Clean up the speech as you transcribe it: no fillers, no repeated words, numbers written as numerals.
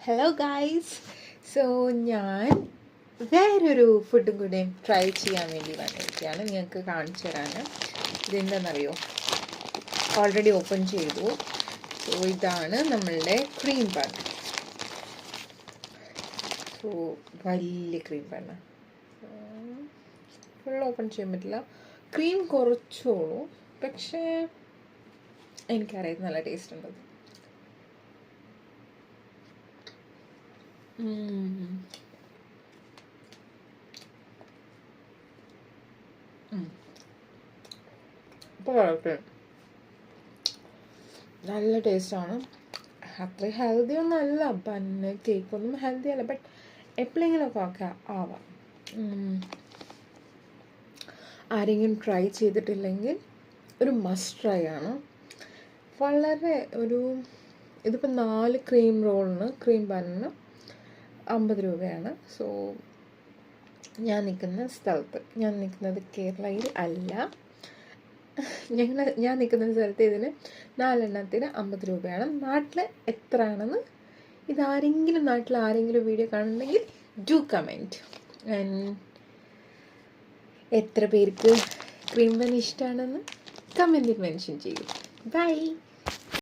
Hello guys. So ഞാൻ വേറൊരു ഫുഡും കൂടെ ട്രൈ ചെയ്യാൻ വേണ്ടി വന്നിരിക്കുകയാണ് നിങ്ങൾക്ക് കാണിച്ചു തരാൻ. ഇതെന്താണെന്നറിയോ, ഓൾറെഡി ഓപ്പൺ ചെയ്തു. സോ ഇതാണ് നമ്മളുടെ ക്രീം ബൺ. സോ വലിയ ക്രീം ബണ്ണ്, ഫുൾ ഓപ്പൺ ചെയ്യാൻ പറ്റില്ല. ക്രീം കുറച്ചോളൂ, പക്ഷേ എനിക്കറിയാം നല്ല ടേസ്റ്റ് ഉണ്ട്. ഇപ്പോൾ നല്ല ടേസ്റ്റാണ്. അത്ര ഹെൽത്തി ഒന്നും അല്ല, ബണ്ണ് കേക്കൊന്നും ഹെൽത്തി അല്ല, ബട്ട് എപ്പോഴെങ്കിലുമൊക്കെ ഒക്കെ ആവാം. ആരെങ്കിലും ട്രൈ ചെയ്തിട്ടില്ലെങ്കിൽ ഒരു മസ്റ്റ് ട്രൈ ആണ്. വളരെ ഇതിപ്പോൾ 4 ക്രീം റോളിന്, ക്രീം ബണ്ണിന് 50 രൂപയാണ്. സോ ഞാൻ നിൽക്കുന്നത് കേരളയിൽ അല്ല, ഞാൻ നിൽക്കുന്ന സ്ഥലത്ത് ഇതിന് 4 എണ്ണത്തിന് 50 രൂപയാണ്. നാട്ടിൽ എത്ര ആണെന്ന്, ഇതാരെങ്കിലും നാട്ടിൽ ആരെങ്കിലും വീഡിയോ കാണുന്നുണ്ടെങ്കിൽ ഡു കമൻറ്റ്. എത്ര പേർക്ക് ക്രീം ബൺ ഇഷ്ടമാണെന്ന് കമൻറ്റിൽ മെൻഷൻ ചെയ്യും. ബൈ.